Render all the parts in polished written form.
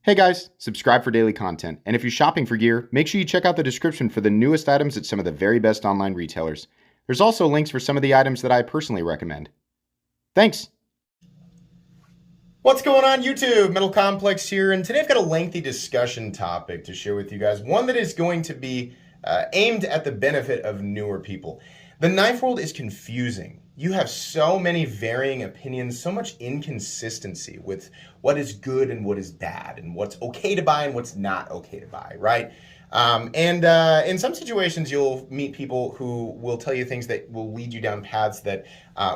Hey guys, subscribe for daily content. And if you're shopping for gear, make sure you check out the description for the newest items at some of the very best online retailers. There's also links for some of the items that I personally recommend. Thanks! What's going on YouTube? Metal Complex here, and today I've got a lengthy discussion topic to share with you guys. One that is going to be aimed at the benefit of newer people. The knife world is confusing. You have so many varying opinions, so much inconsistency with what is good and what is bad, and what's okay to buy and what's not okay to buy, right? In some situations, you'll meet people who will tell you things that will lead you down paths that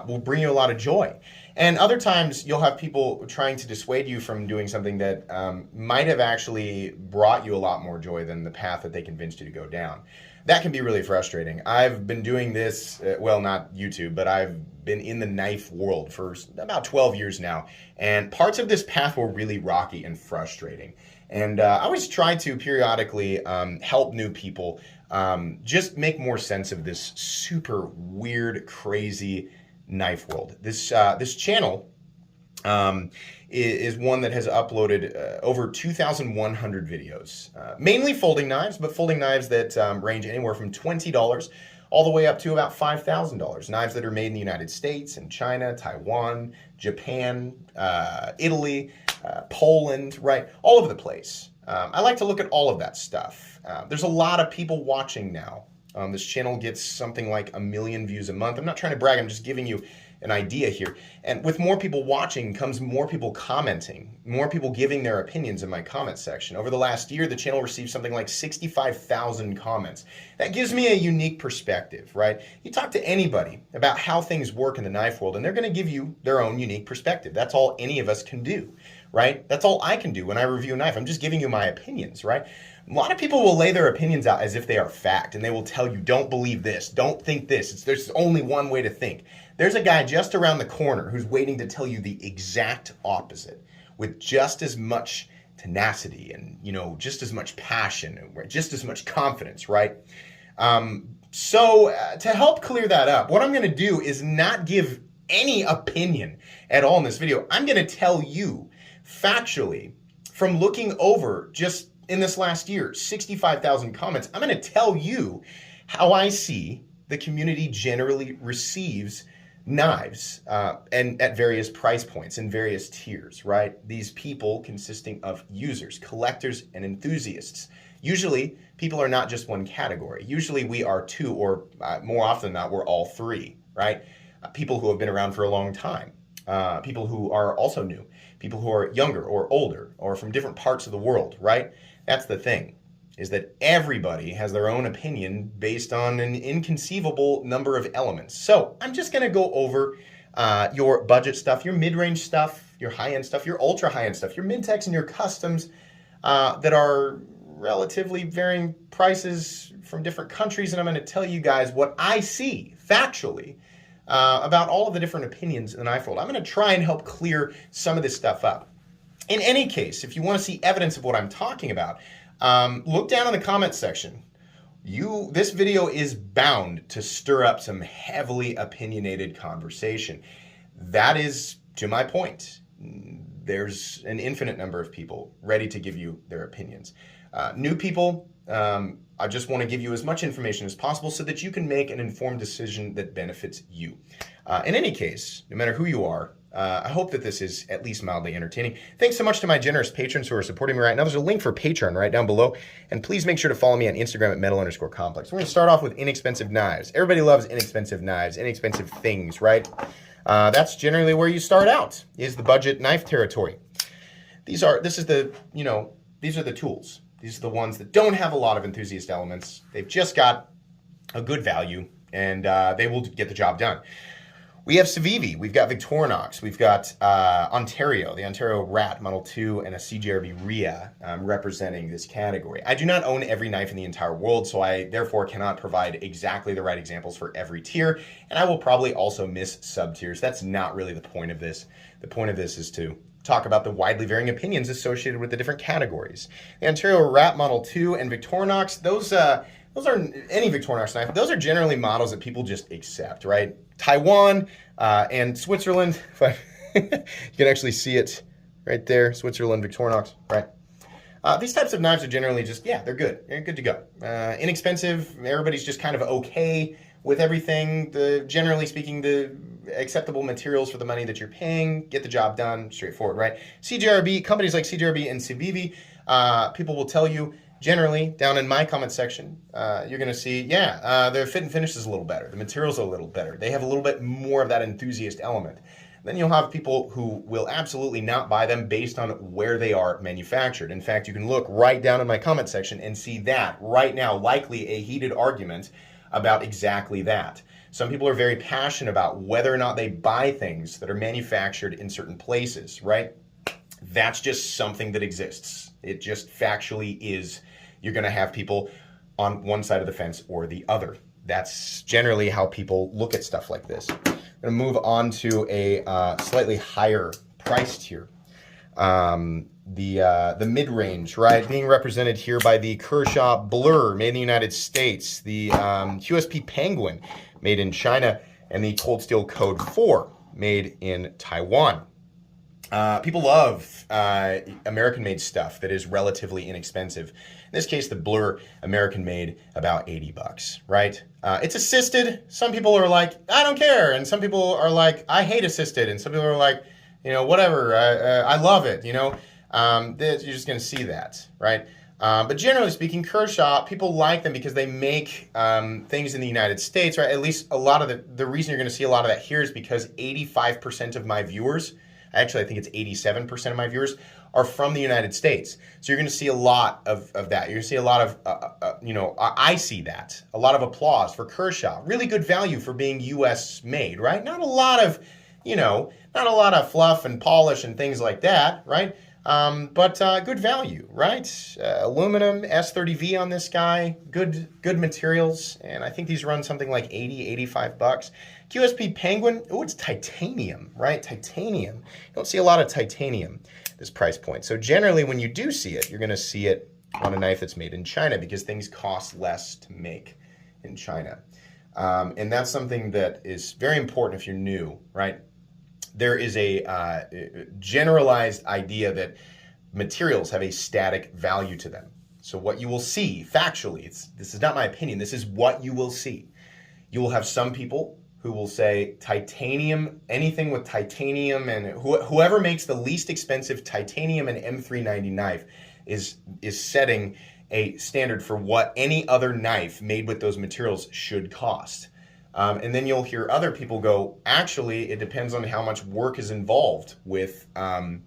will bring you a lot of joy. And other times, you'll have people trying to dissuade you from doing something that might have actually brought you a lot more joy than the path that they convinced you to go down. That can be really frustrating. I've been doing this, well, not YouTube, but I've been in the knife world for about 12 years now. And parts of this path were really rocky and frustrating. And I always try to periodically help new people just make more sense of this super weird, crazy knife world. This channel is one that has uploaded over 2,100 videos, mainly folding knives, but folding knives that range anywhere from $20 all the way up to about $5,000. Knives that are made in the United States and China, Taiwan, Japan, Italy, Poland, right? All over the place. I like to look at all of that stuff. There's a lot of people watching now. This channel gets something like 1 million views a month. I'm not trying to brag, I'm just giving you an idea here. And with more people watching comes more people commenting, more people giving their opinions in my comment section. Over the last year, the channel received something like 65,000 comments. That gives me a unique perspective, right? You talk to anybody about how things work in the knife world, and they're gonna give you their own unique perspective. That's all any of us can do, right? That's all I can do when I review a knife. I'm just giving you my opinions, right? A lot of people will lay their opinions out as if they are fact, and they will tell you, don't believe this, don't think this. There's only one way to think. There's a guy just around the corner who's waiting to tell you the exact opposite with just as much tenacity and, just as much passion and just as much confidence, right? To help clear that up, what I'm going to do is not give any opinion at all in this video. I'm going to tell you factually from looking over just in this last year, 65,000 comments, I'm going to tell you how I see the community generally receives knives and at various price points in various tiers, right? These people consisting of users, collectors, and enthusiasts. Usually, people are not just one category. Usually, we are two, or more often than not, we're all three, right? People who have been around for a long time, people who are also new, people who are younger or older, or from different parts of the world, right? That's the thing, is that everybody has their own opinion based on an inconceivable number of elements. So I'm just gonna go over your budget stuff, your mid-range stuff, your high-end stuff, your ultra high-end stuff, your mid-techs and your customs that are relatively varying prices from different countries. And I'm gonna tell you guys what I see factually about all of the different opinions in the knife world. I'm gonna try and help clear some of this stuff up. In any case, if you want to see evidence of what I'm talking about, look down in the comments section. This video is bound to stir up some heavily opinionated conversation. That is to my point. There's an infinite number of people ready to give you their opinions. New people, I just want to give you as much information as possible so that you can make an informed decision that benefits you. In any case, no matter who you are, I hope that this is at least mildly entertaining. Thanks so much to my generous patrons who are supporting me right now. There's a link for Patreon right down below. And please make sure to follow me on Instagram at metal_complex. We're going to start off with inexpensive knives. Everybody loves inexpensive knives, inexpensive things, right? That's generally where you start out, is the budget knife territory. These are the tools. These are the ones that don't have a lot of enthusiast elements. They've just got a good value, and they will get the job done. We have Civivi, we've got Victorinox, we've got Ontario, the Ontario Rat Model 2, and a CJRB RIA representing this category. I do not own every knife in the entire world, so I therefore cannot provide exactly the right examples for every tier, and I will probably also miss sub-tiers. That's not really the point of this. The point of this is to talk about the widely varying opinions associated with the different categories. The Ontario Rat Model 2 and Victorinox, those are any Victorinox knife. Those are generally models that people just accept, right? Taiwan and Switzerland, you can actually see it right there, Switzerland, Victorinox, right? These types of knives are generally just, yeah, they're good. They're good to go. Inexpensive. Everybody's just kind of okay with everything. Generally speaking, the acceptable materials for the money that you're paying, get the job done, straightforward, right? CJRB, companies like CJRB and Civivi, people will tell you, generally, down in my comment section, you're going to see, their fit and finish is a little better. The materials are a little better. They have a little bit more of that enthusiast element. Then you'll have people who will absolutely not buy them based on where they are manufactured. In fact, you can look right down in my comment section and see that right now, likely a heated argument about exactly that. Some people are very passionate about whether or not they buy things that are manufactured in certain places, right? That's just something that exists. It just factually is. You're going to have people on one side of the fence or the other. That's generally how people look at stuff like this. I'm going to move on to a slightly higher price tier. The mid-range, right? Being represented here by the Kershaw Blur, made in the United States, the QSP Penguin, made in China, and the Cold Steel Code 4, made in Taiwan. People love American-made stuff that is relatively inexpensive. In this case, the Blur, American-made, about $80, right? It's assisted. Some people are like, I don't care. And some people are like, I hate assisted. And some people are like, whatever, I love it, you're just going to see that, right? But generally speaking, Kershaw, people like them because they make things in the United States, right? At least a lot of the reason you're going to see a lot of that here is because 85% of my viewers, actually I think it's 87% of my viewers, are from the United States. So you're going to see a lot of that. You're going to see a lot of, I see that. A lot of applause for Kershaw. Really good value for being U.S. made, right? Not a lot of, not a lot of fluff and polish and things like that, right? But good value, right? Aluminum S30V on this guy, good materials, and I think these run something like $80-85. QSP Penguin, oh, it's titanium, right? Titanium. You don't see a lot of titanium at this price point. So generally, when you do see it, you're going to see it on a knife that's made in China because things cost less to make in China. And that's something that is very important if you're new, right? There is a generalized idea that materials have a static value to them. So what you will see, factually, this is not my opinion, this is what you will see. You will have some people who will say titanium, anything with titanium, and whoever makes the least expensive titanium and M390 knife is setting a standard for what any other knife made with those materials should cost. And then you'll hear other people go, actually, it depends on how much work is involved with, the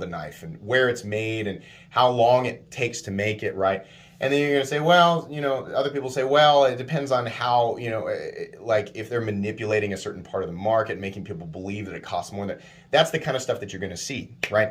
knife and where it's made and how long it takes to make it, right? And then you're going to say, well, other people say, well, it depends on how, like if they're manipulating a certain part of the market, making people believe that it costs more than, that's the kind of stuff that you're going to see, right?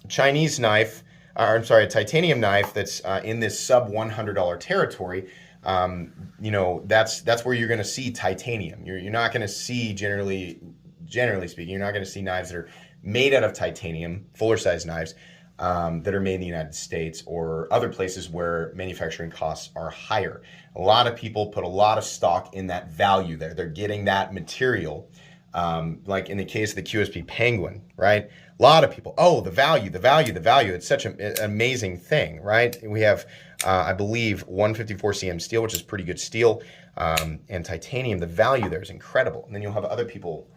Chinese knife, a titanium knife that's in this sub $100 territory, that's where you're going to see titanium. You're not going to see, generally speaking, you're not going to see knives that are made out of titanium, fuller size knives, that are made in the United States or other places where manufacturing costs are higher. A lot of people put a lot of stock in that value there. They're getting that material, like in the case of the QSP Penguin, right? A lot of people, the value. It's such an amazing thing, right? We have, I believe, 154 cm steel, which is pretty good steel, and titanium. The value there is incredible. And then you'll have other people,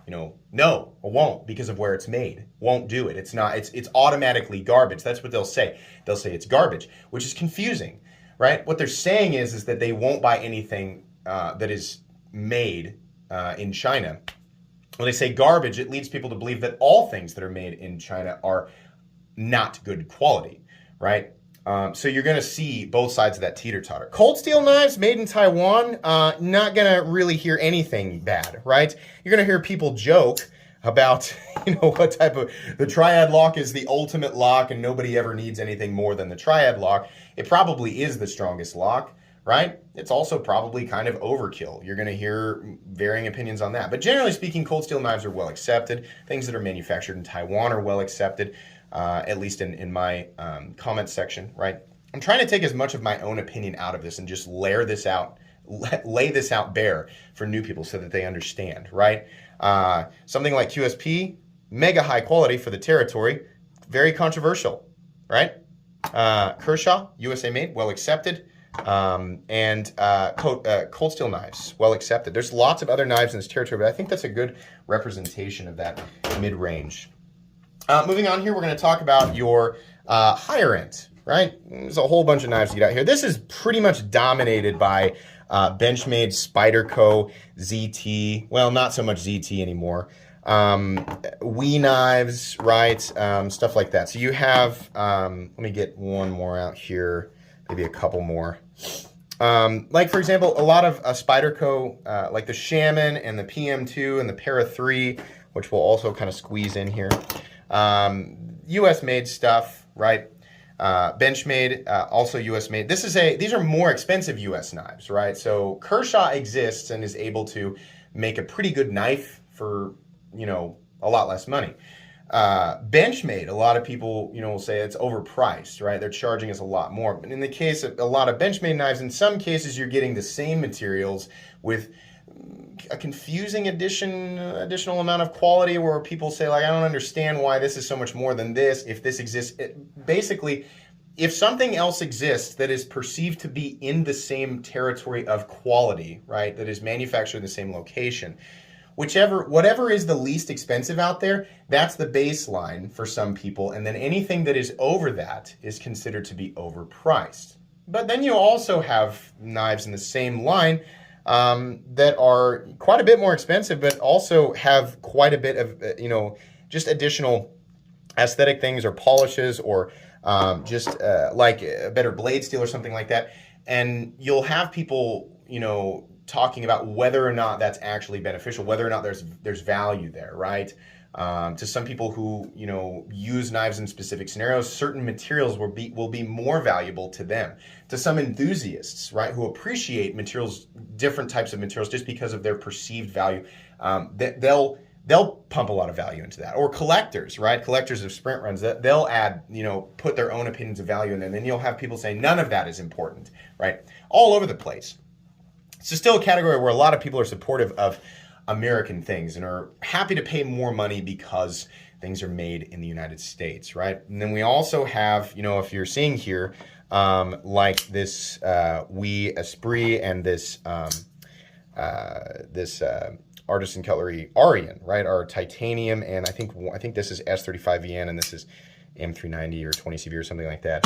no, I won't because of where it's made. Won't do it. It's not. It's automatically garbage. That's what they'll say. They'll say it's garbage, which is confusing, right? What they're saying is that they won't buy anything that is made in China. When they say garbage, it leads people to believe that all things that are made in China are not good quality, right? So you're going to see both sides of that teeter-totter. Cold steel knives made in Taiwan, not going to really hear anything bad, right? You're going to hear people joke about, what type of, the triad lock is the ultimate lock and nobody ever needs anything more than the triad lock. It probably is the strongest lock, right? It's also probably kind of overkill. You're going to hear varying opinions on that. But generally speaking, cold steel knives are well accepted. Things that are manufactured in Taiwan are well accepted, at least in my comment section, right? I'm trying to take as much of my own opinion out of this and just lay this out bare for new people so that they understand, right? Something like QSP, mega high quality for the territory, very controversial, right? Kershaw, USA made, well accepted. And Cold Steel knives, well accepted. There's lots of other knives in this territory, but I think that's a good representation of that mid-range. Moving on here, we're going to talk about your higher end, right? There's a whole bunch of knives you got here. This is pretty much dominated by Benchmade, Spyderco, ZT. Well, not so much ZT anymore. WE knives, right? Stuff like that. So you have, let me get one more out here, maybe a couple more. Like for example, a lot of Spyderco, like the Shaman and the PM2 and the Para 3, which we'll also kind of squeeze in here. US made stuff, right? Benchmade, also US made. These are more expensive US knives, right? So Kershaw exists and is able to make a pretty good knife for, a lot less money. Benchmade, a lot of people, will say it's overpriced, right? They're charging us a lot more. But in the case of a lot of Benchmade knives, in some cases you're getting the same materials with a confusing additional amount of quality where people say, like, I don't understand why this is so much more than this, if this exists. Basically, if something else exists that is perceived to be in the same territory of quality, right, that is manufactured in the same location, whatever is the least expensive out there, that's the baseline for some people, and then anything that is over that is considered to be overpriced. But then you also have knives in the same line that are quite a bit more expensive, but also have quite a bit of, just additional aesthetic things or polishes or just like a better blade steel or something like that. And you'll have people, talking about whether or not that's actually beneficial, whether or not there's value there, right? To some people who use knives in specific scenarios, certain materials will be more valuable to them. To some enthusiasts, right, who appreciate different types of materials just because of their perceived value, they'll pump a lot of value into that. Or collectors, right? Collectors of sprint runs, they'll add, put their own opinions of value in there. And then you'll have people say none of that is important, right? All over the place. It's still a category where a lot of people are supportive of American things and are happy to pay more money because things are made in the United States, right? And then we also have, if you're seeing here, like this WE Esprit and this Artisan Cutlery Arian, right? Our titanium, and I think this is S35VN and this is M390 or 20CV or something like that.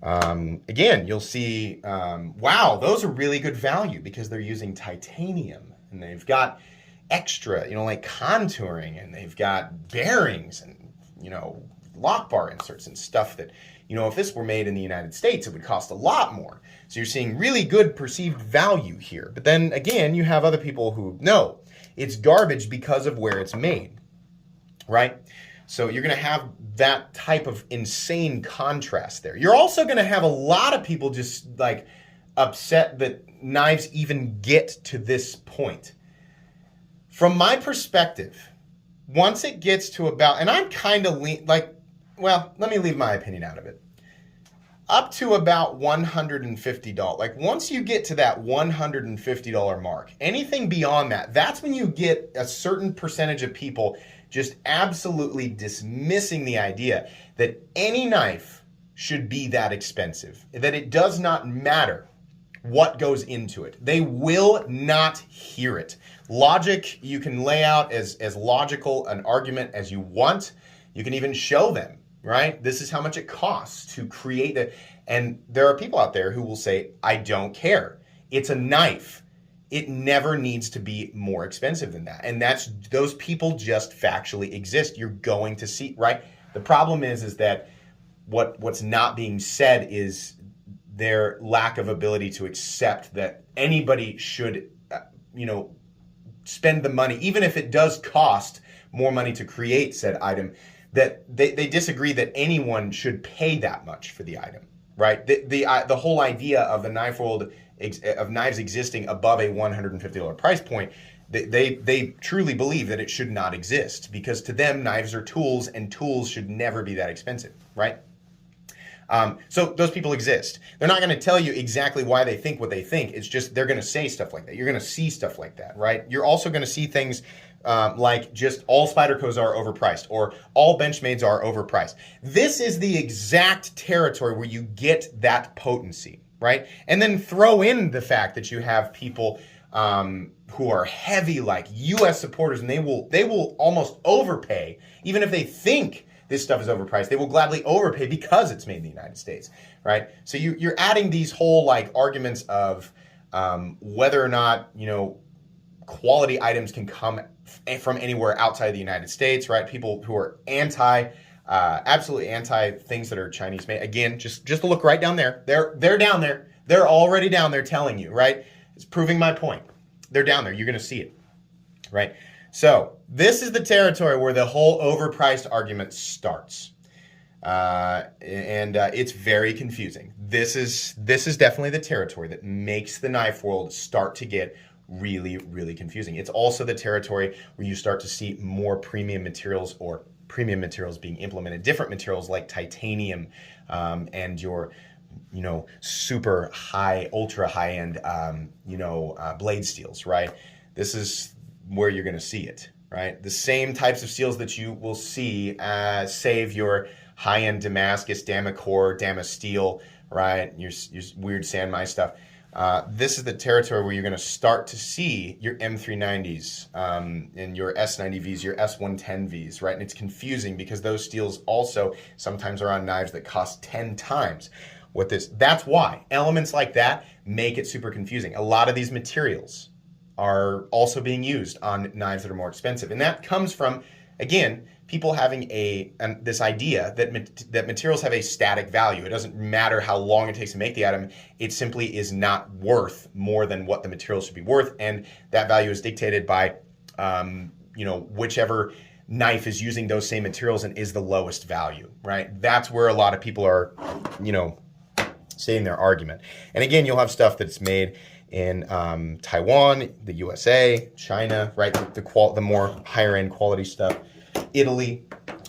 Again, you'll see, wow, those are really good value because they're using titanium and they've got extra, like contouring, and they've got bearings and, lock bar inserts and stuff that, if this were made in the United States, it would cost a lot more. So you're seeing really good perceived value here. But then again, you have other people who know it's garbage because of where it's made, right? So you're going to have that type of insane contrast there. You're also going to have a lot of people just like upset that knives even get to this point. From my perspective, once it gets to about, and I'm kind of let me leave my opinion out of it. Up to about $150. Like once you get to that $150 mark, anything beyond that, that's when you get a certain percentage of people just absolutely dismissing the idea that any knife should be that expensive, that it does not matter what goes into it. They will not hear it. Logic, you can lay out as logical an argument as you want. You can even show them, right? This is how much it costs to create that. And there are people out there who will say, I don't care. It's a knife. It never needs to be more expensive than that. And those people just factually exist. You're going to see, right? The problem is that what's not being said is their lack of ability to accept that anybody should, spend the money, even if it does cost more money to create said item, that they disagree that anyone should pay that much for the item, right? The whole idea of the knife world, of knives existing above a $150 price point, they truly believe that it should not exist, because to them, knives are tools and tools should never be that expensive, right? So those people exist. They're not going to tell you exactly why they think what they think. It's just they're going to say stuff like that. You're going to see stuff like that, right? You're also going to see things like just all Spydercos are overpriced or all Benchmades are overpriced. This is the exact territory where you get that potency, right? And then throw in the fact that you have people who are heavy like U.S. supporters, and they will almost overpay, even if they think this stuff is overpriced. They will gladly overpay because it's made in the United States, right? So you're adding these whole like arguments of whether or not, you know, quality items can come from anywhere outside of the United States, right? People who are absolutely anti things that are Chinese made. Again, just to look right down there. They're down there. They're already down there telling you, right? It's proving my point. They're down there. You're going to see it, right? So this is the territory where the whole overpriced argument starts. It's very confusing. This is definitely the territory that makes the knife world start to get really, really confusing. It's also the territory where you start to see more premium materials or premium materials being implemented, different materials like titanium, and your, you know, super high, ultra high end, blade steels, right? This is where you're going to see it, right? The same types of steels that you will see, save your high-end Damascus, Damacor, Damasteel, right? Your weird Sanmai stuff. This is the territory where you're going to start to see your M390s and your S90Vs, your S110Vs, right? And it's confusing because those steels also sometimes are on knives that cost 10 times what this. That's why elements like that make it super confusing. A lot of these materials are also being used on knives that are more expensive. And that comes from, again, people having this idea that materials have a static value. It doesn't matter how long it takes to make the item. It simply is not worth more than what the material should be worth. And that value is dictated by, whichever knife is using those same materials and is the lowest value, right? That's where a lot of people are, stating their argument. And again, you'll have stuff that's made in Taiwan, the USA, China, right? The more higher end quality stuff. Italy,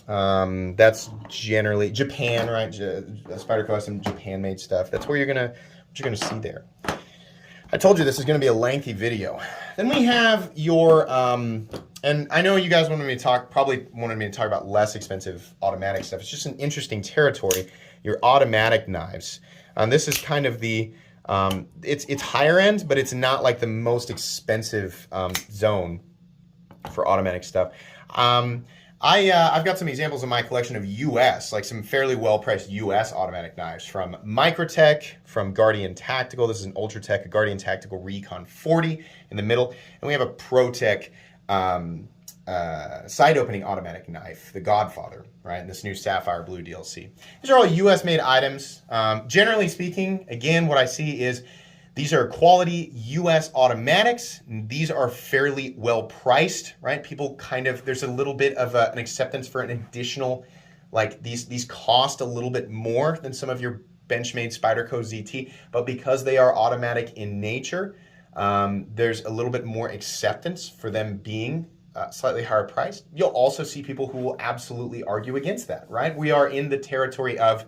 that's generally Japan, right? Spyderco has some Japan made stuff. That's where you're gonna see there. I told you this is gonna be a lengthy video. Then we have your and I know you guys wanted me to talk about less expensive automatic stuff. It's just an interesting territory. Your automatic knives. This is kind of the it's higher end, but it's not like the most expensive zone for automatic stuff. I've got some examples in my collection of US, like some fairly well-priced US automatic knives from Microtech, from Guardian Tactical. This is an Ultratech, a Guardian Tactical Recon 40 in the middle. And we have a ProTech side opening automatic knife, the Godfather, right? And this new Sapphire Blue DLC. These are all US made items. Generally speaking, again, what I see is these are quality US automatics. These are fairly well priced, right? People there's a little bit of an acceptance for an additional, like these cost a little bit more than some of your Benchmade Spyderco ZT, but because they are automatic in nature, there's a little bit more acceptance for them being slightly higher priced. You'll also see people who will absolutely argue against that, right? We are in the territory of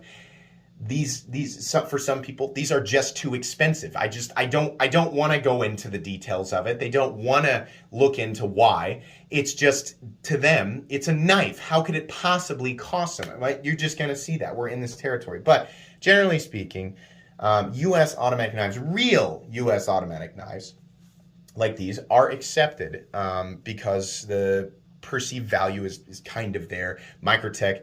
for some people, these are just too expensive. I don't want to go into the details of it. They don't want to look into why. It's just, to them, it's a knife. How could it possibly cost them? Right? You're just going to see that. We're in this territory. But generally speaking, U.S. automatic knives, real U.S. automatic knives like these are accepted because the perceived value is kind of there. Microtech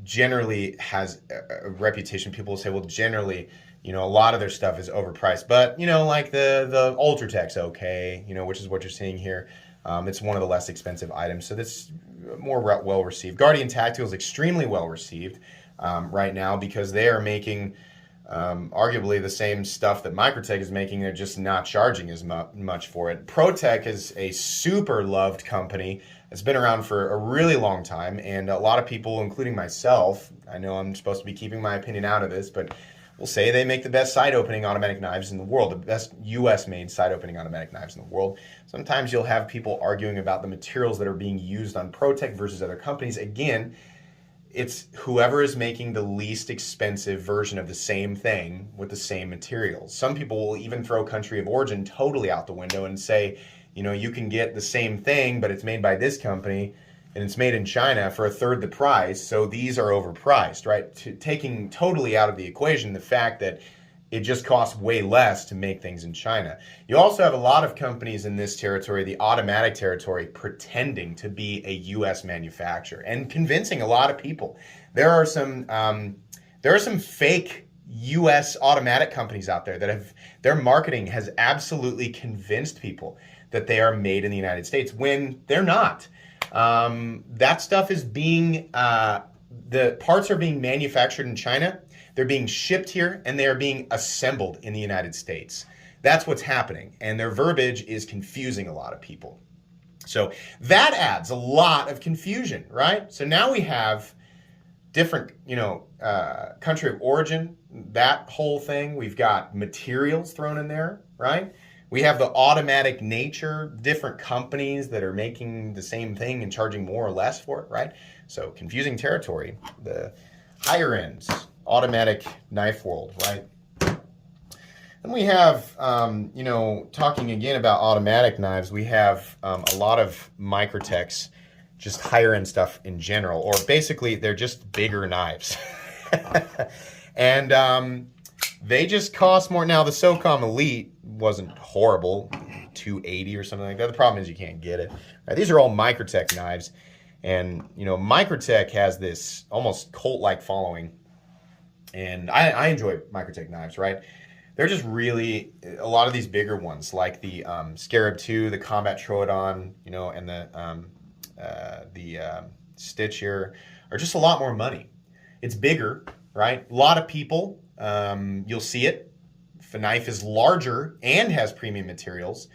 generally has a reputation. People will say, well, generally, a lot of their stuff is overpriced, but like the Ultratech's okay, which is what you're seeing here. It's one of the less expensive items, so that's more well received. Guardian Tactical is extremely well received right now because they are making arguably the same stuff that Microtech is making. They're just not charging as much for it. ProTech is a super loved company. It's been around for a really long time, and a lot of people, including myself, I know I'm supposed to be keeping my opinion out of this, but we'll say they make the best side-opening automatic knives in the world, the best U.S.-made side-opening automatic knives in the world. Sometimes you'll have people arguing about the materials that are being used on ProTech versus other companies. Again, it's whoever is making the least expensive version of the same thing with the same materials. Some people will even throw country of origin totally out the window and say, you can get the same thing, but it's made by this company and it's made in China for a third the price. So these are overpriced, right? Taking totally out of the equation the fact that it just costs way less to make things in China. You also have a lot of companies in this territory, the automatic territory, pretending to be a U.S. manufacturer and convincing a lot of people. There are some fake U.S. automatic companies out there that their marketing has absolutely convinced people that they are made in the United States when they're not. That stuff is the parts are being manufactured in China. They're being shipped here and they are being assembled in the United States. That's what's happening. And their verbiage is confusing a lot of people. So that adds a lot of confusion, right? So now we have different, country of origin, that whole thing. We've got materials thrown in there, right? We have the automatic nature, different companies that are making the same thing and charging more or less for it, right? So confusing territory. The higher ends, automatic knife world, right? And we have, talking again about automatic knives, we have a lot of Microtechs, just higher end stuff in general, or basically they're just bigger knives. And they just cost more. Now the SOCOM Elite wasn't horrible, $280 or something like that. The problem is you can't get it. Right, these are all Microtech knives. And, Microtech has this almost cult-like following. And I enjoy Microtech knives, right? They're just really, a lot of these bigger ones, like the Scarab 2, the Combat Troodon, and the Stitch here, are just a lot more money. It's bigger, right? A lot of people, you'll see it. If a knife is larger and has premium materials,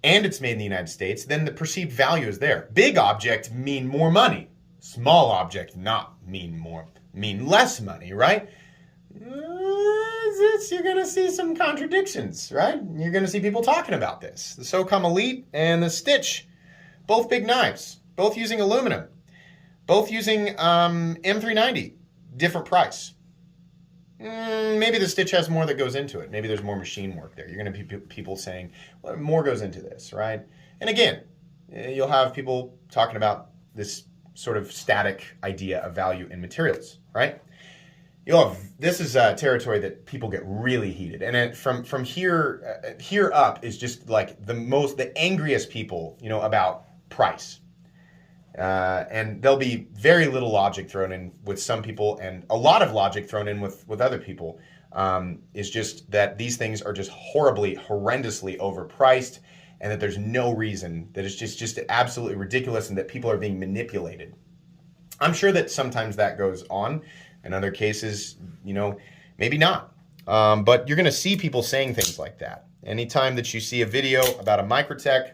and it's made in the United States, then the perceived value is there. Big object mean more money. Small object not mean less money, right? You're going to see some contradictions, right? You're going to see people talking about this. The SOCOM Elite and the Stitch, both big knives, both using aluminum, both using M390, different price. Maybe the Stitch has more that goes into it. Maybe there's more machine work there. You're going to be people saying, well, more goes into this, right? And again, you'll have people talking about this sort of static idea of value in materials, right? This is a territory that people get really heated, and from here up is just like the angriest people, about price. And there'll be very little logic thrown in with some people and a lot of logic thrown in with other people. Is just that these things are just horrendously overpriced, and that there's no reason, that it's just absolutely ridiculous, and that people are being manipulated. I'm sure that sometimes that goes on. In other cases, maybe not. But you're going to see people saying things like that. Anytime that you see a video about a Microtech,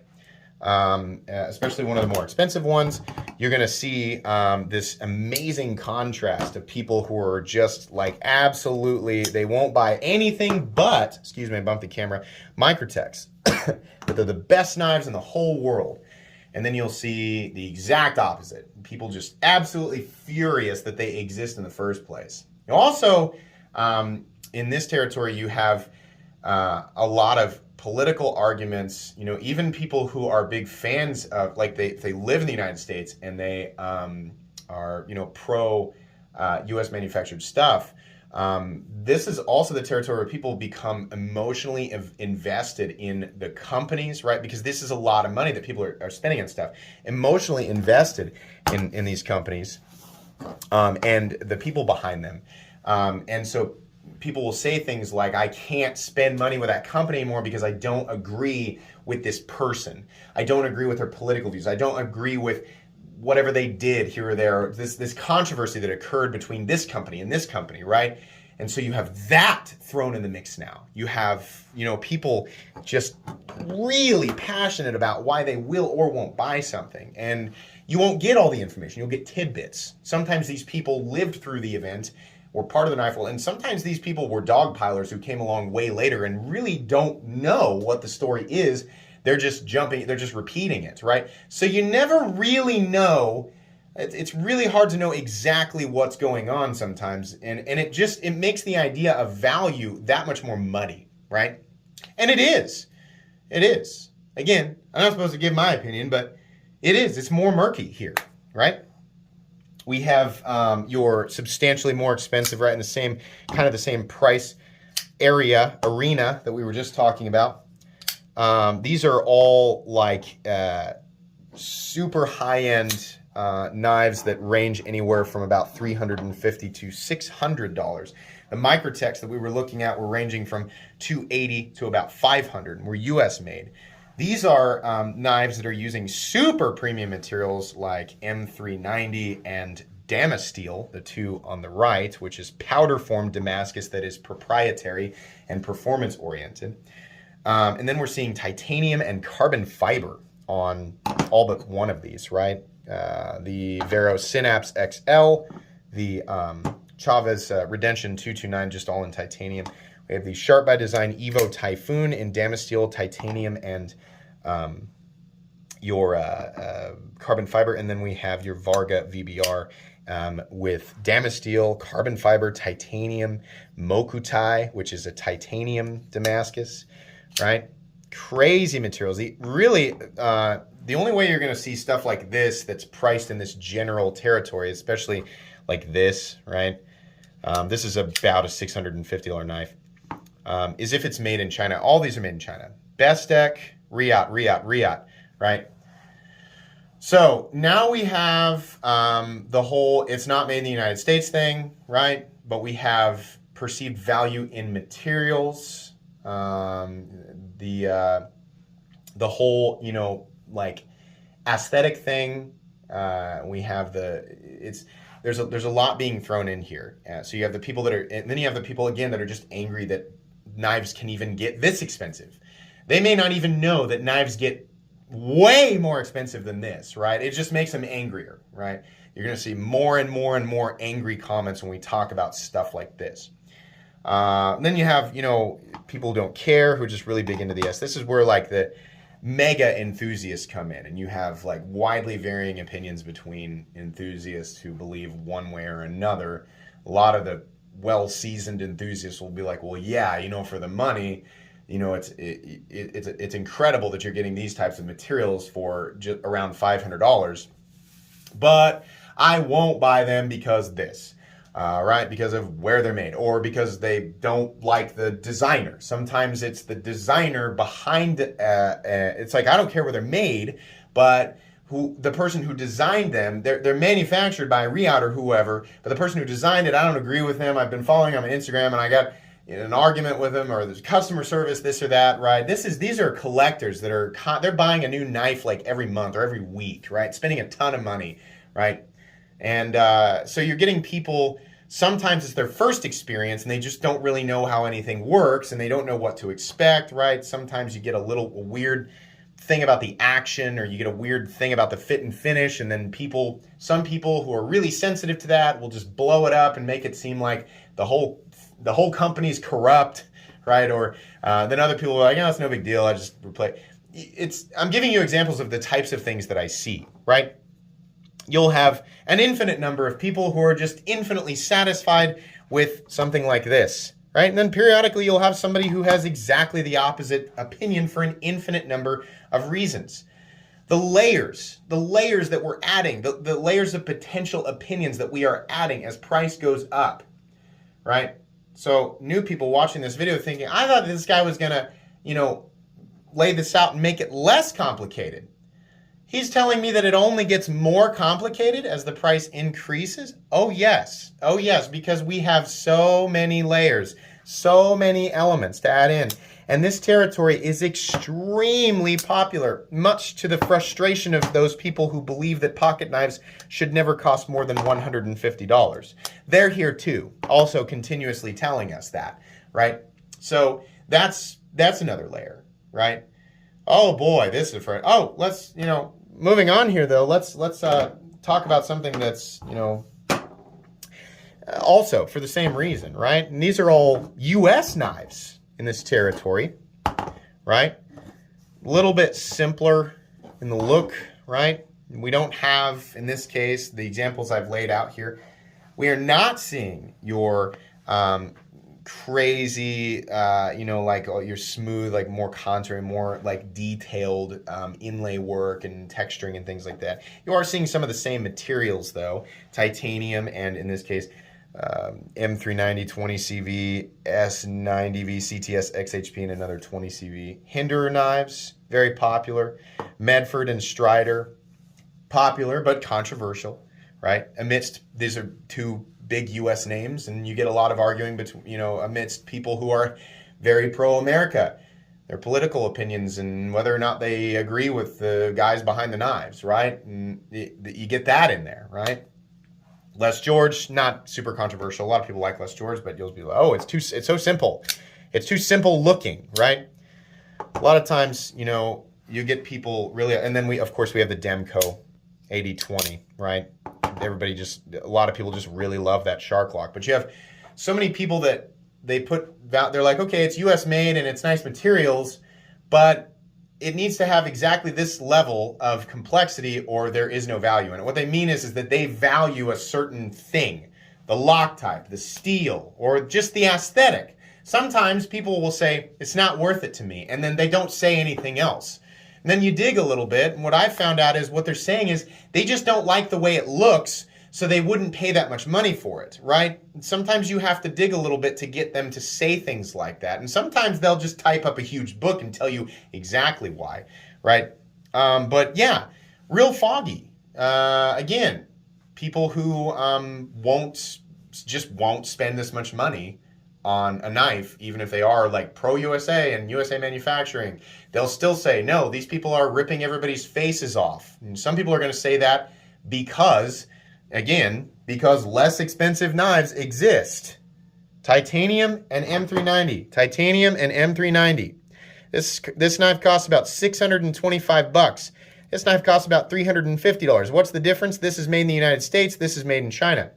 especially one of the more expensive ones, you're going to see this amazing contrast of people who are just like absolutely, they won't buy anything but, excuse me, I bumped the camera, Microtechs. But they're the best knives in the whole world. And then you'll see the exact opposite. People just absolutely furious that they exist in the first place. Also, in this territory, you have a lot of political arguments. Even people who are big fans of, like they live in the United States and they are, pro U.S. manufactured stuff. This is also the territory where people become emotionally invested in the companies, right? Because this is a lot of money that people are spending on stuff. Emotionally invested in these companies and the people behind them. And so people will say things like, I can't spend money with that company anymore because I don't agree with this person. I don't agree with their political views. I don't agree with whatever they did here or there, this controversy that occurred between this company and this company, right? And so you have that thrown in the mix now. You have, people just really passionate about why they will or won't buy something. And you won't get all the information. You'll get tidbits. Sometimes these people lived through the event, were part of the knife world, and sometimes these people were dogpilers who came along way later and really don't know what the story is. They're just repeating it, right? So you never really know. It's really hard to know exactly what's going on sometimes. And it makes the idea of value that much more muddy, right? And it is. It is. again, I'm not supposed to give my opinion, but it's more murky here, right? We have your substantially more expensive, right, in the same, kind of the same price arena that we were just talking about. These are all like super high-end knives that range anywhere from about $350 to $600. The Microtex that we were looking at were ranging from $280 to about $500, and were US made. These are knives that are using super premium materials like M390 and Damasteel, the two on the right, which is powder form Damascus that is proprietary and performance oriented. And then we're seeing titanium and carbon fiber on all but one of these, right? The Vero Synapse XL, the Chavez Redemption 229, just all in titanium. We have the Sharp by Design Evo Typhoon in Damasteel, titanium, and your carbon fiber. And then we have your Varga VBR with Damasteel, carbon fiber, titanium, Mokutai, which is a titanium Damascus, right? Crazy materials. Really, the only way you're going to see stuff like this that's priced in this general territory, especially like this, right? This is about a $650 knife, is if it's made in China. All these are made in China. Bestech, Riyadh, right? So now we have the whole it's not made in the United States thing, right? But we have perceived value in materials, the whole, you know, like aesthetic thing. We have there's a lot being thrown in here. So you have the people that are, and then you have the people again that are just angry that knives can even get this expensive. They may not even know that knives get way more expensive than this, right? It just makes them angrier, right? You're going to see more and more and more angry comments when we talk about stuff like this. Then you have, you know, people who don't care, who are just really big into the S. This is where like the mega enthusiasts come in, and you have like widely varying opinions between enthusiasts who believe one way or another. A lot of the well-seasoned enthusiasts will be like, well, yeah, you know, for the money, you know, it's incredible that you're getting these types of materials for just around $500, but I won't buy them because this, right? Because of where they're made, or because they don't like the designer. Sometimes it's the designer behind it. It's like, I don't care where they're made, but the person who designed them, they're manufactured by Riyadh or whoever, but the person who designed it, I don't agree with them. I've been following him on Instagram, and I got in an argument with them, or there's customer service, this or that, right? These are collectors that are, they're buying a new knife like every month or every week, right? Spending a ton of money, right? And so you're getting people, sometimes it's their first experience and they just don't really know how anything works and they don't know what to expect, right? Sometimes you get a weird thing about the action, or you get a weird thing about the fit and finish, and then some people who are really sensitive to that will just blow it up and make it seem like the whole company's corrupt, right? Or then other people are like, oh, it's no big deal, I just replay. I'm giving you examples of the types of things that I see, right? You'll have an infinite number of people who are just infinitely satisfied with something like this, right? And then periodically you'll have somebody who has exactly the opposite opinion for an infinite number of reasons. The layers that we're adding, the layers of potential opinions that we are adding as price goes up, right? So new people watching this video thinking, I thought this guy was going to, you know, lay this out and make it less complicated. He's telling me that it only gets more complicated as the price increases? Oh yes, because we have so many layers, so many elements to add in. And this territory is extremely popular, much to the frustration of those people who believe that pocket knives should never cost more than $150. They're here too, also continuously telling us that, right? So that's another layer, right? Oh boy, this is for, oh, let's, you know, moving on here though, let's talk about something that's, you know, also for the same reason, right? And these are all US knives in this territory, right? A little bit simpler in the look, right? We don't have, in this case, the examples I've laid out here. We are not seeing your crazy, like your smooth, like more contour, more like detailed inlay work and texturing and things like that. You are seeing some of the same materials though, titanium and in this case, M390 20CV, S90V, CTS, XHP, and another 20CV. Hinderer knives, very popular. Medford and Strider, popular but controversial, right? These are two big U.S. names, and you get a lot of arguing between, amidst people who are very pro-America, their political opinions, and whether or not they agree with the guys behind the knives, right? And you get that in there, right? Les George, not super controversial. A lot of people like Les George, but you'll be like, oh, it's so simple. It's too simple looking, right? A lot of times, you get people really, and then we have the Demco 8020, right? A lot of people just really love that shark lock. But you have so many people that they're like, okay, it's US made and it's nice materials, but it needs to have exactly this level of complexity or there is no value in it. What they mean is that they value a certain thing, the lock type, the steel, or just the aesthetic. Sometimes people will say, it's not worth it to me, and then they don't say anything else. And then you dig a little bit, and what I found out is what they're saying is they just don't like the way it looks, so they wouldn't pay that much money for it, right? And sometimes you have to dig a little bit to get them to say things like that. And sometimes they'll just type up a huge book and tell you exactly why, right? But yeah, real foggy. Again, people who won't spend this much money on a knife, even if they are like pro-USA and USA manufacturing, they'll still say, no, these people are ripping everybody's faces off. And some people are going to say that because less expensive knives exist. Titanium and M390. Titanium and M390. This knife costs about $625. This knife costs about $350. What's the difference? This is made in the United States. This is made in China.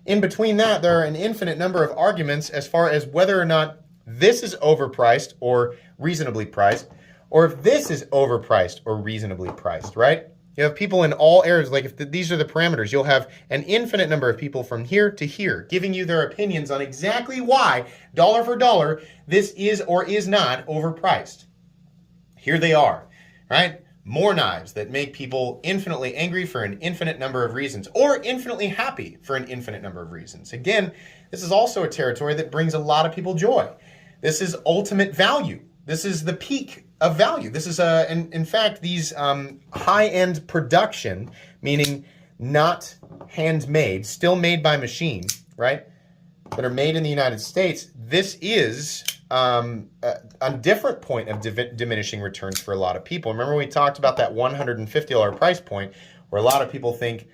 In between that, there are an infinite number of arguments as far as whether or not this is overpriced or reasonably priced, or if this is overpriced or reasonably priced, right? You have people in all areas, like if these are the parameters, you'll have an infinite number of people from here to here giving you their opinions on exactly why, dollar for dollar, this is or is not overpriced. Here they are, right? More knives that make people infinitely angry for an infinite number of reasons, or infinitely happy for an infinite number of reasons. Again, this is also a territory that brings a lot of people joy. This is ultimate value. This is the peak of value. This is, in fact, these high-end production, meaning not handmade, still made by machine, right, that are made in the United States. This is a different point of diminishing returns for a lot of people. Remember we talked about that $150 price point where a lot of people think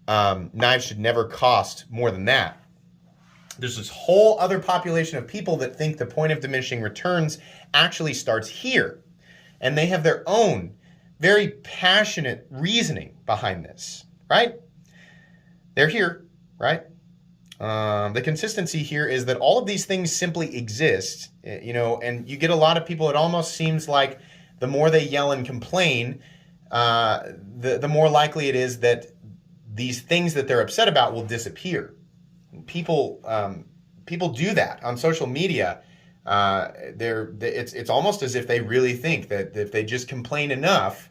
knives should never cost more than that. There's this whole other population of people that think the point of diminishing returns actually starts here. And they have their own very passionate reasoning behind this, right? They're here, right? The consistency here is that all of these things simply exist, and you get a lot of people, it almost seems like the more they yell and complain, the more likely it is that these things that they're upset about will disappear. People do that on social media. It's almost as if they really think that if they just complain enough,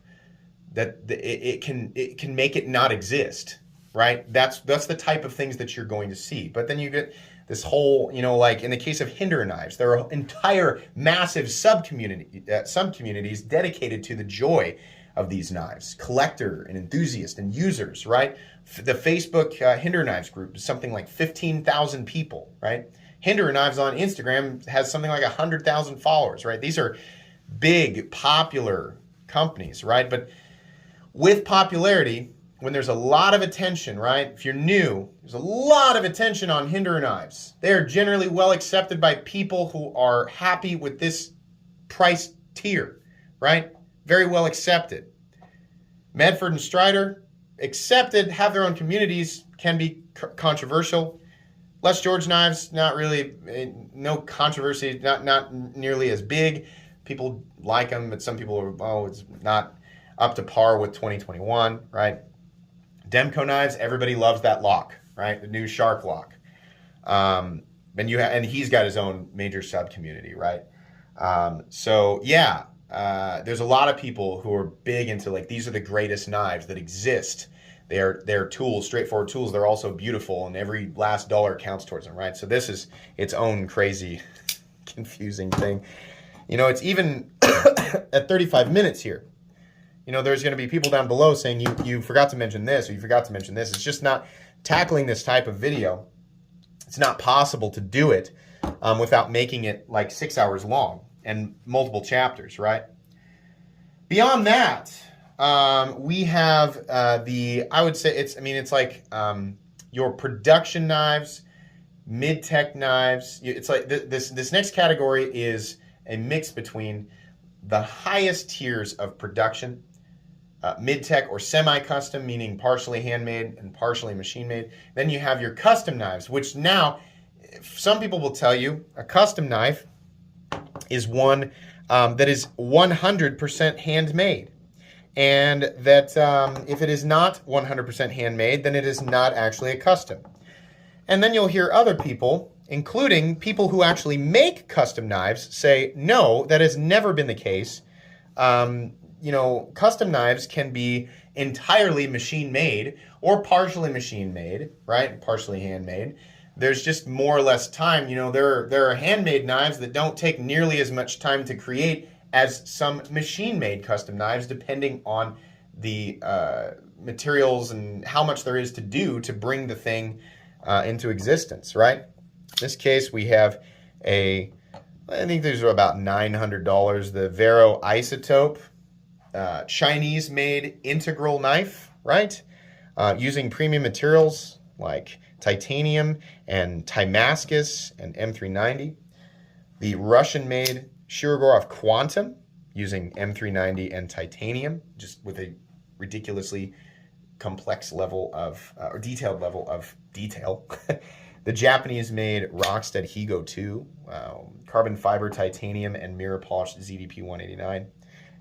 that it can make it not exist, right? That's the type of things that you're going to see. But then you get this whole, like in the case of Hinderer knives, there are entire massive subcommunities dedicated to the joy of these knives, collector and enthusiast and users, right? The Facebook Hinderer knives group is something like 15,000 people, right? Hinderer knives on Instagram has something like 100,000 followers, right? These are big, popular companies, right? But with popularity, when there's a lot of attention, right? If you're new, there's a lot of attention on Hinderer knives. They're generally well accepted by people who are happy with this price tier, right? Very well accepted. Medford and Strider, accepted, have their own communities, can be controversial. Les George knives, not really, no controversy, not nearly as big. People like them, but some people are, it's not up to par with 2021, right? Demco knives, everybody loves that lock, right? The new shark lock. and he's got his own major sub community, right? So yeah, there's a lot of people who are big into like, these are the greatest knives that exist. They're tools, straightforward tools. They're also beautiful, and every last dollar counts towards them, right? So this is its own crazy, confusing thing. You know, it's even at 35 minutes here. You know, there's going to be people down below saying you forgot to mention this, or you forgot to mention this. It's just not tackling this type of video. It's not possible to do it without making it like 6 hours long and multiple chapters, right? Beyond that, we have I would say it's like your production knives, mid-tech knives. It's like this next category is a mix between the highest tiers of production, mid-tech or semi-custom, meaning partially handmade and partially machine-made. Then you have your custom knives, which now some people will tell you a custom knife is one that is 100% handmade. And that if it is not 100% handmade, then it is not actually a custom. And then you'll hear other people, including people who actually make custom knives, say, no, that has never been the case. You know, custom knives can be entirely machine-made or partially machine-made, right? Partially handmade. There's just more or less time. You know, there are handmade knives that don't take nearly as much time to create as some machine-made custom knives, depending on the materials and how much there is to do to bring the thing into existence, right? In this case, we have I think these are about $900, the Vero Isotope, Chinese-made integral knife, right? Using premium materials like titanium and Timascus and M390. The Russian-made Shirogorov Quantum, using M390 and titanium, just with a ridiculously complex level of, or detailed level of detail. The Japanese-made Rockstead Higo 2, carbon fiber titanium and mirror polished ZDP 189.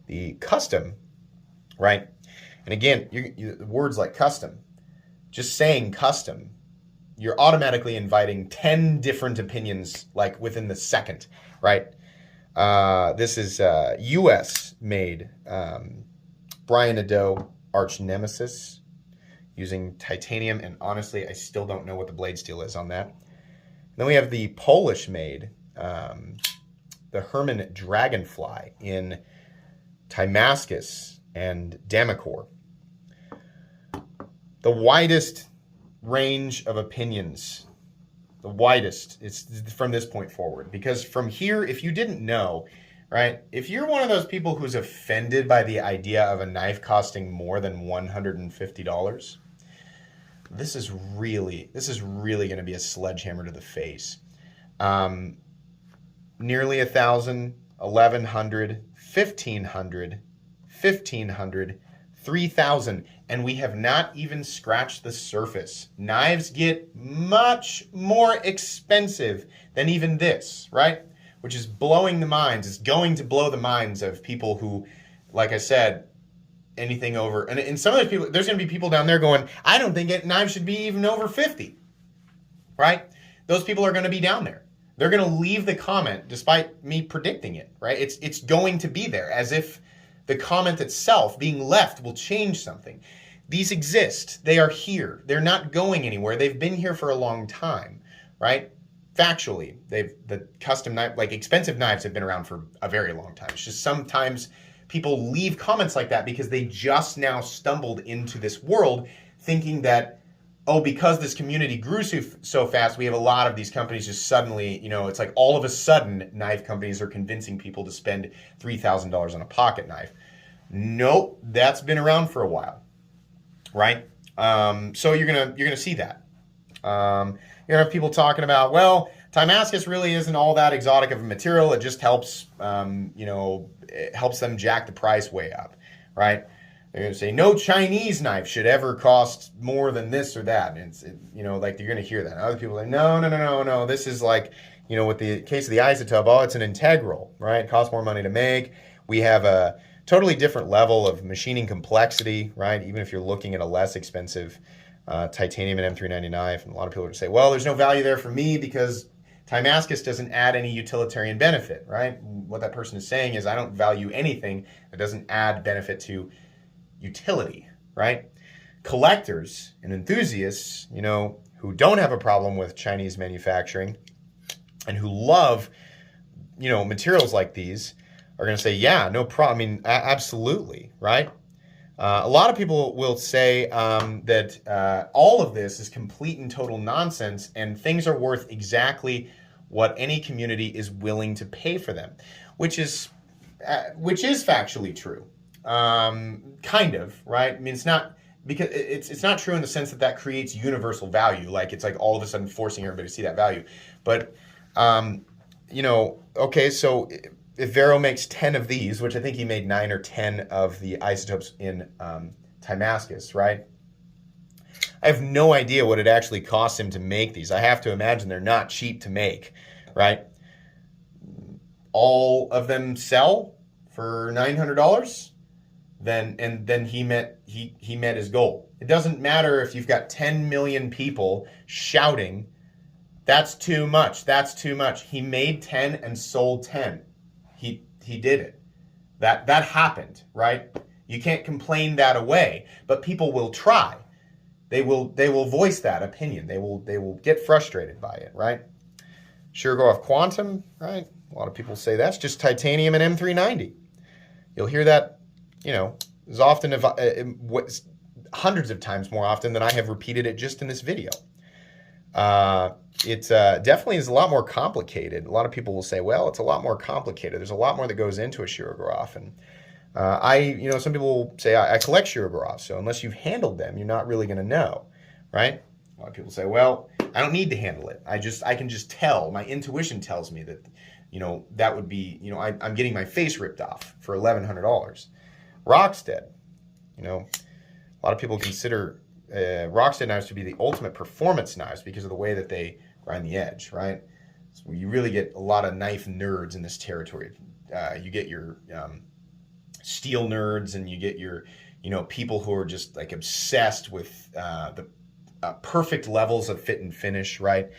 The custom, right? And again, words like custom, just saying custom, you're automatically inviting 10 different opinions like within the second, right? This is US-made Brian Nadeau Arch Nemesis using titanium, and honestly, I still don't know what the blade steel is on that. Then we have the Polish-made, the Herman Dragonfly in Timascus and Damacor. The widest range of opinions, the widest, it's from this point forward. Because from here, if you didn't know, right, if you're one of those people who's offended by the idea of a knife costing more than $150, this is really going to be a sledgehammer to the face. Nearly 1,000, 1,100, 1,500, 1,500, 3,000, and we have not even scratched the surface. Knives get much more expensive than even this, right? Which is blowing the minds. It's going to blow the minds of people who, like I said, anything over, and some of those people, there's going to be people down there going, I don't think knives should be even over 50, right? Those people are going to be down there. They're going to leave the comment despite me predicting it, right? It's going to be there, as if the comment itself being left will change something. These exist. They are here. They're not going anywhere. They've been here for a long time, right? Factually, the custom knife, like expensive knives, have been around for a very long time. It's just sometimes people leave comments like that because they just now stumbled into this world thinking that, oh, because this community grew so fast, we have a lot of these companies just suddenly, you know, it's like all of a sudden knife companies are convincing people to spend $3,000 on a pocket knife. Nope, that's been around for a while, right? So you're gonna see that. You're gonna have people talking about, well, Timascus really isn't all that exotic of a material. It just helps, it helps them jack the price way up, right? They're going to say, no Chinese knife should ever cost more than this or that. And like you're going to hear that. Other people are like, no. This is like, with the case of the Isotope, oh, it's an integral, right? It costs more money to make. We have a totally different level of machining complexity, right? Even if you're looking at a less expensive titanium and M390 knife. And a lot of people are going to say, well, there's no value there for me because Timascus doesn't add any utilitarian benefit, right? What that person is saying is, I don't value anything that doesn't add benefit to utility, right? Collectors and enthusiasts, who don't have a problem with Chinese manufacturing and who love, materials like these are going to say, yeah, no problem. I mean, absolutely, right? A lot of people will say that all of this is complete and total nonsense, and things are worth exactly what any community is willing to pay for them, which is factually true, kind of, right? I mean, it's not, because it's not true in the sense that creates universal value, like it's like all of a sudden forcing everybody to see that value, but okay, so if Vero makes 10 of these, which I think he made 9 or 10 of the isotopes in Timascus, right? I have no idea what it actually costs him to make these. I have to imagine they're not cheap to make, right? All of them sell for $900, then he met his goal. It doesn't matter if you've got 10 million people shouting, that's too much, that's too much. He made 10 and sold 10. He did it. That happened, right? You can't complain that away, but people will try. They will voice that opinion. They will get frustrated by it, right? Shirogorov Quantum, right? A lot of people say that's just titanium and M390. You'll hear that, as often hundreds of times more often than I have repeated it just in this video. It definitely is a lot more complicated. A lot of people will say, well, it's a lot more complicated. There's a lot more that goes into a Shirogorov. And some people will say, I collect Shirogorovs, so unless you've handled them, you're not really going to know, right? A lot of people say, well, I don't need to handle it. I can just tell. My intuition tells me that, that would be, I'm getting my face ripped off for $1,100. Rockstead, a lot of people consider Rockstead knives to be the ultimate performance knives because of the way that they grind the edge, right? So you really get a lot of knife nerds in this territory. You get your steel nerds, and you get your, people who are just like obsessed with the perfect levels of fit and finish, right?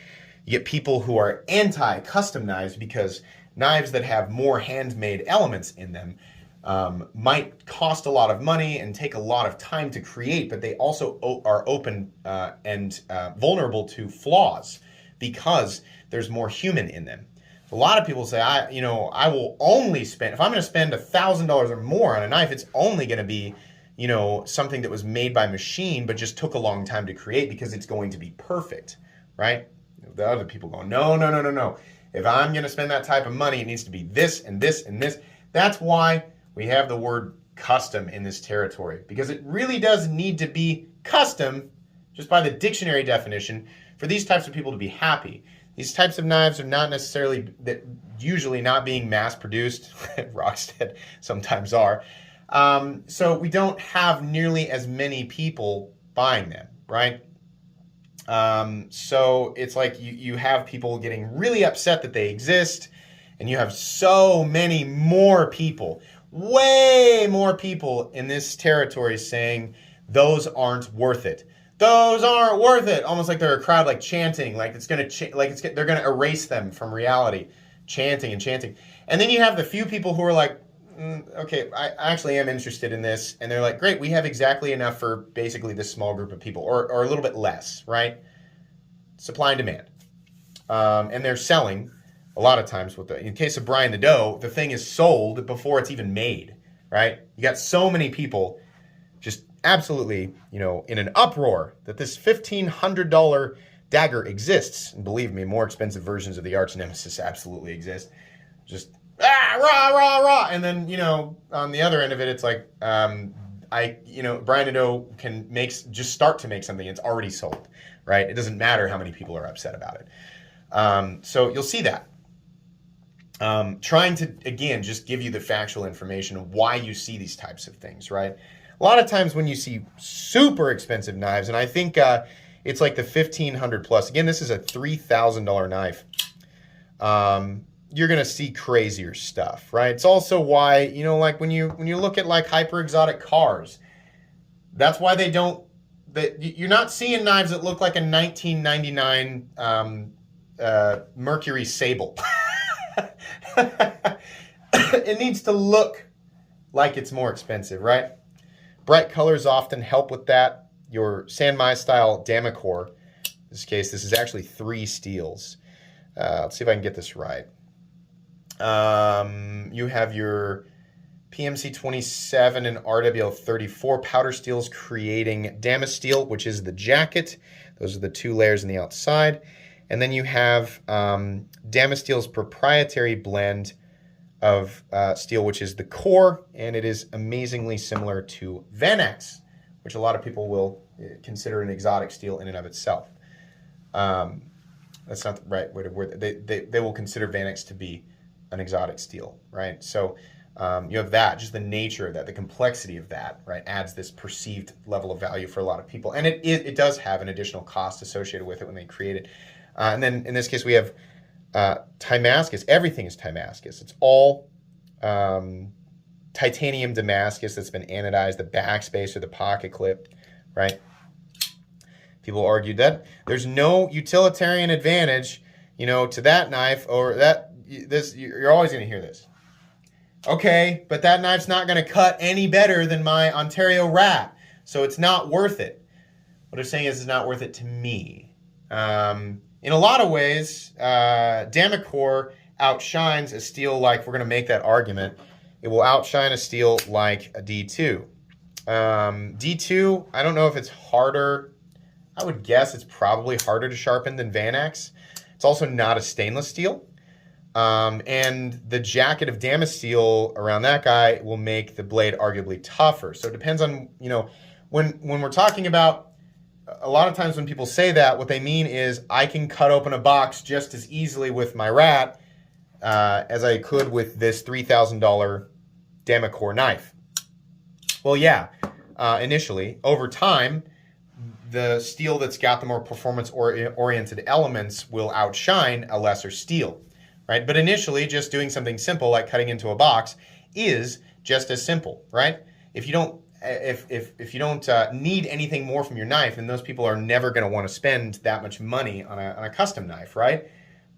You get people who are anti-custom knives because knives that have more handmade elements in them might cost a lot of money and take a lot of time to create, but they also are open and vulnerable to flaws because there's more human in them. A lot of people say, I will only spend, if I'm going to spend $1,000 or more on a knife, it's only going to be, something that was made by machine but just took a long time to create because it's going to be perfect, right? The other people go, no. If I'm going to spend that type of money, it needs to be this and this and this. That's why we have the word custom in this territory, because it really does need to be custom, just by the dictionary definition, for these types of people to be happy. These types of knives are not necessarily, usually not being mass produced. Rockstead sometimes are. So we don't have nearly as many people buying them, right? So it's like you have people getting really upset that they exist, and you have so many more people, way more people in this territory saying those aren't worth it. Those aren't worth it. Almost like they're a crowd like chanting, like they're gonna erase them from reality, chanting and chanting. And then you have the few people who are like, okay, I actually am interested in this, and they're like, great, we have exactly enough for basically this small group of people, or a little bit less, right? Supply and demand, and they're selling. A lot of times, in case of Brian the Doe, the thing is sold before it's even made, right? You got so many people just absolutely, in an uproar that this $1,500 dagger exists. And believe me, more expensive versions of the Arch Nemesis absolutely exist. Just, rah, rah, rah. And then, on the other end of it, it's like, Brian the Doe can just start to make something. It's already sold, right? It doesn't matter how many people are upset about it. So you'll see that. Trying to, again, just give you the factual information of why you see these types of things, right? A lot of times when you see super expensive knives, and I think it's like the $1,500 plus. Again, this is a $3,000 knife. You're gonna see crazier stuff, right? It's also why, like when you look at like hyper exotic cars, that's why you're not seeing knives that look like a 1999 Mercury Sable. It needs to look like it's more expensive, right? Bright colors often help with that. Your Sanmai style Damacor, in this case, this is actually 3 steels. Let's see if I can get this right. You have your PMC 27 and RWL 34 powder steels creating Damasteel, which is the jacket. Those are the 2 layers on the outside. And then you have Damasteel's proprietary blend of steel, which is the core, and it is amazingly similar to Vanax, which a lot of people will consider an exotic steel in and of itself. That's not the right way to word it. They will consider Vanax to be an exotic steel, right? So you have that, just the nature of that, the complexity of that, right, adds this perceived level of value for a lot of people. And it does have an additional cost associated with it when they create it. And then in this case, we have Timascus. Everything is Timascus. It's all titanium Damascus that's been anodized, the backspace or the pocket clip, right? People argued that there's no utilitarian advantage, to that knife or this. You're always going to hear this. Okay, but that knife's not going to cut any better than my Ontario Rat, so it's not worth it. What they're saying is it's not worth it to me. In a lot of ways, Damacor outshines a steel like, we're going to make that argument, it will outshine a steel like a D2. D2, I don't know if it's harder. I would guess it's probably harder to sharpen than Vanax. It's also not a stainless steel. And the jacket of Damasteel around that guy will make the blade arguably tougher. So it depends on, when we're talking about, a lot of times when people say that, what they mean is I can cut open a box just as easily with my Rat as I could with this $3,000 Damacor knife. Well, yeah, initially. Over time, the steel that's got the more performance-oriented elements will outshine a lesser steel, right? But initially, just doing something simple like cutting into a box is just as simple, right? If you don't need anything more from your knife, then those people are never going to want to spend that much money on a custom knife, right?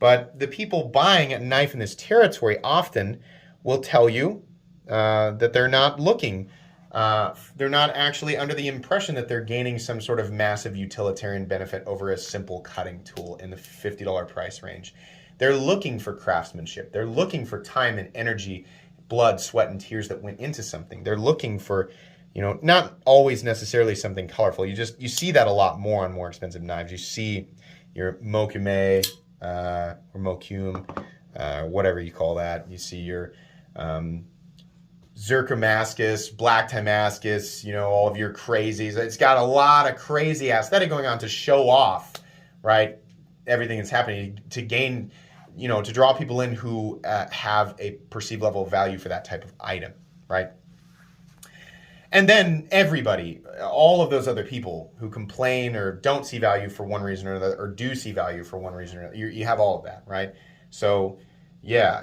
But the people buying a knife in this territory often will tell you that they're not looking, they're not actually under the impression that they're gaining some sort of massive utilitarian benefit over a simple cutting tool in the $50 price range. They're looking for craftsmanship. They're looking for time and energy, blood, sweat, and tears that went into something. They're looking for, not always necessarily something colorful. You see that a lot more on more expensive knives. You see your Mokume or Mokume, whatever you call that. You see your Zerkamascus, Black Timascus, all of your crazies. It's got a lot of crazy aesthetic going on to show off, right, everything that's happening to gain, to draw people in who have a perceived level of value for that type of item, right? And then everybody, all of those other people who complain or don't see value for one reason or another, or do see value for one reason or another, you have all of that, right? So, yeah,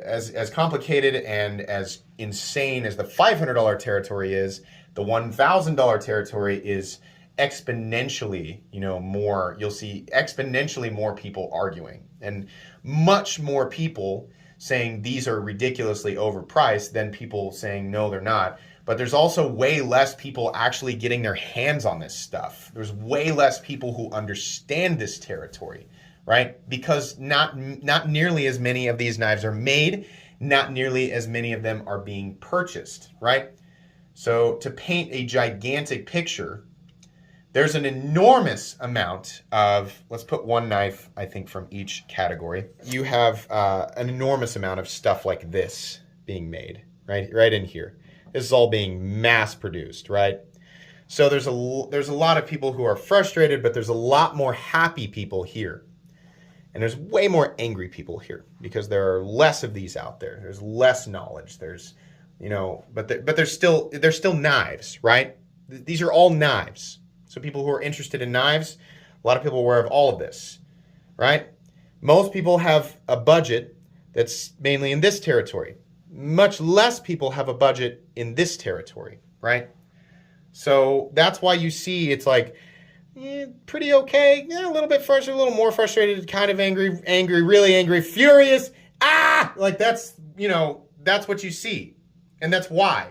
as complicated and as insane as the $500 territory is, the $1,000 territory is exponentially, more. You'll see exponentially more people arguing, and much more people saying these are ridiculously overpriced than people saying no, they're not. But there's also way less people actually getting their hands on this stuff. There's way less people who understand this territory, right? Because not nearly as many of these knives are made, not nearly as many of them are being purchased, right? So to paint a gigantic picture, there's an enormous amount of, let's put one knife, I think, from each category. You have an enormous amount of stuff like this being made, right in here. This is all being mass produced, right? So there's a lot of people who are frustrated, but there's a lot more happy people here. And there's way more angry people here because there are less of these out there. There's less knowledge. There's, but there's still knives, right? These are all knives. So people who are interested in knives, a lot of people are aware of all of this, right? Most people have a budget that's mainly in this territory. Much less people have a budget in this territory, right? So that's why you see it's like pretty okay. Yeah, a little bit frustrated, a little more frustrated, kind of angry, really angry, furious. Like that's, that's what you see. And that's why.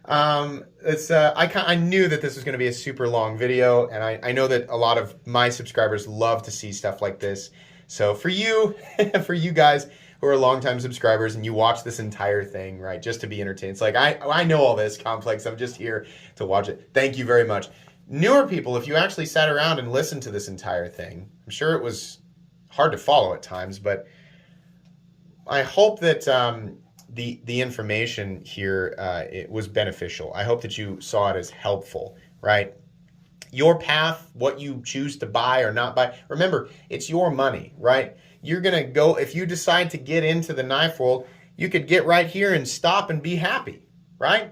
I knew that this was going to be a super long video, and I know that a lot of my subscribers love to see stuff like this. So for you, for you guys who are longtime subscribers and you watch this entire thing, right, just to be entertained, it's like, I know all this complex. I'm just here to watch it. Thank you very much. Newer people, if you actually sat around and listened to this entire thing, I'm sure it was hard to follow at times, but I hope that the information here it was beneficial. I hope that you saw it as helpful, right? Your path, what you choose to buy or not buy. Remember, it's your money, right? You're going to go, if you decide to get into the knife world, you could get right here and stop and be happy, right?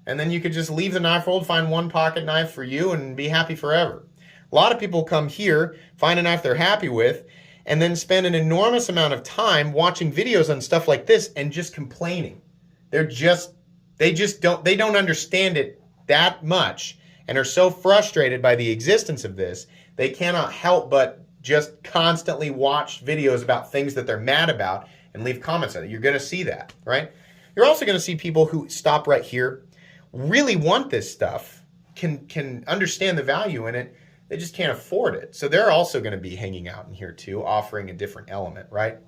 And then you could just leave the knife world, find one pocket knife for you and be happy forever. A lot of people come here, find a knife they're happy with, and then spend an enormous amount of time watching videos on stuff like this and just complaining. They don't understand it that much and are so frustrated by the existence of this, they cannot help but just constantly watch videos about things that they're mad about and leave comments on it. You're going to see that, right? You're also going to see people who stop right here, really want this stuff, can understand the value in it, they just can't afford it. So they're also going to be hanging out in here too, offering a different element, right?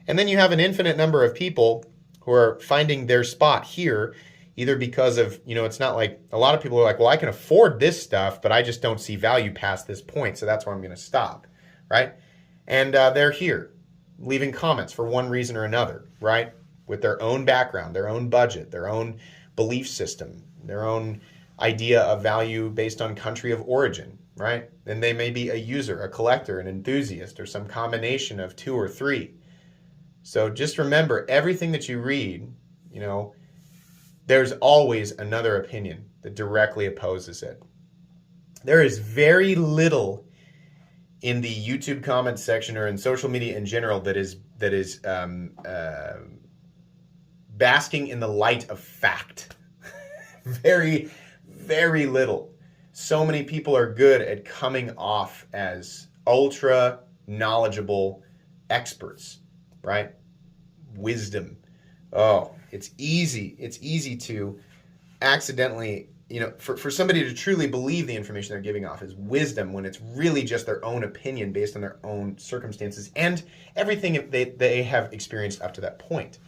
And then you have an infinite number of people who are finding their spot here, either because of, it's not like, a lot of people are like, well, I can afford this stuff, but I just don't see value past this point, so that's where I'm going to stop, right? And they're here, leaving comments for one reason or another, right? With their own background, their own budget, their own belief system, their own idea of value based on country of origin, right? And they may be a user, a collector, an enthusiast, or some combination of two or three. So just remember, everything that you read, there's always another opinion that directly opposes it. There is very little in the YouTube comment section or in social media in general that is basking in the light of fact. Very, very little. So many people are good at coming off as ultra knowledgeable experts, right? Wisdom. Oh, it's easy. It's easy to accidentally, for somebody to truly believe the information they're giving off is wisdom when it's really just their own opinion based on their own circumstances and everything they have experienced up to that point.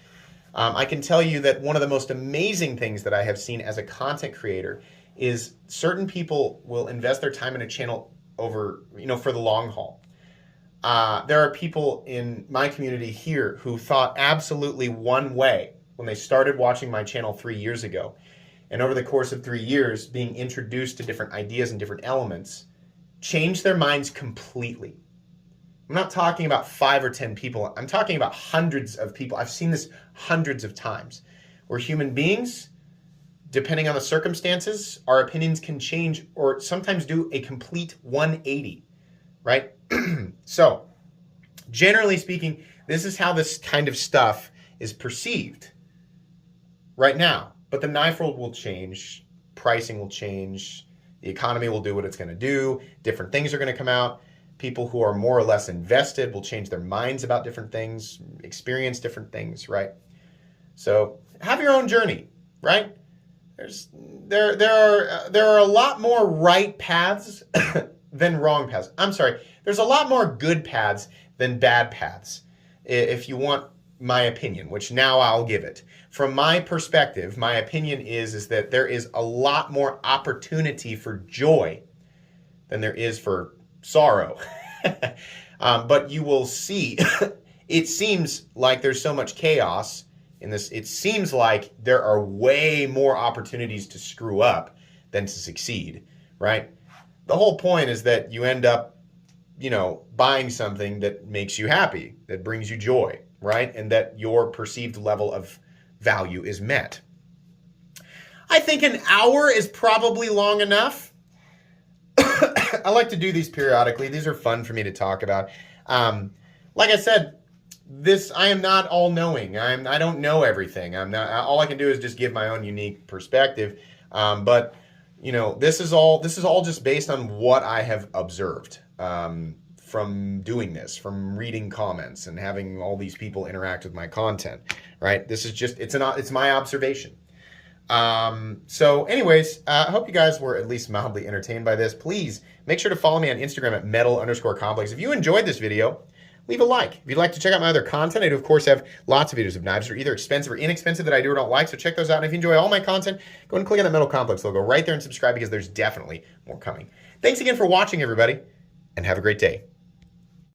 I can tell you that one of the most amazing things that I have seen as a content creator is certain people will invest their time in a channel over, for the long haul. There are people in my community here who thought absolutely one way when they started watching my channel 3 years ago. And over the course of 3 years, being introduced to different ideas and different elements, changed their minds completely. I'm not talking about 5 or 10 people. I'm talking about hundreds of people. I've seen this hundreds of times where human beings, depending on the circumstances, our opinions can change or sometimes do a complete 180, right? So, generally speaking, this is how this kind of stuff is perceived right now. But the knife world will change, pricing will change, the economy will do what it's going to do, different things are going to come out. People who are more or less invested will change their minds about different things, experience different things, right? So have your own journey, right? There are a lot more right paths than wrong paths. I'm sorry. There's a lot more good paths than bad paths, if you want my opinion, which now I'll give it. From my perspective, my opinion is that there is a lot more opportunity for joy than there is for sorrow. But you will see, it seems like there's so much chaos in this. It seems like there are way more opportunities to screw up than to succeed, right? The whole point is that you end up, buying something that makes you happy, that brings you joy, right? And that your perceived level of value is met. I think an hour is probably long enough. I like to do these periodically. These are fun for me to talk about. Like I said, I am not all-knowing. I don't know everything. All I can do is just give my own unique perspective. But you know, this is all just based on what I have observed from doing this, from reading comments and having all these people interact with my content, right? This is just, it's my observation. So anyways, I hope you guys were at least mildly entertained by this. Please make sure to follow me on Instagram at metal_complex. If you enjoyed this video, leave a like. If you'd like to check out my other content, I do of course have lots of videos of knives that are either expensive or inexpensive that I do or don't like, so check those out. And if you enjoy all my content, go ahead and click on that Metal Complex logo right there and subscribe, because there's definitely more coming. Thanks again for watching, everybody, and have a great day.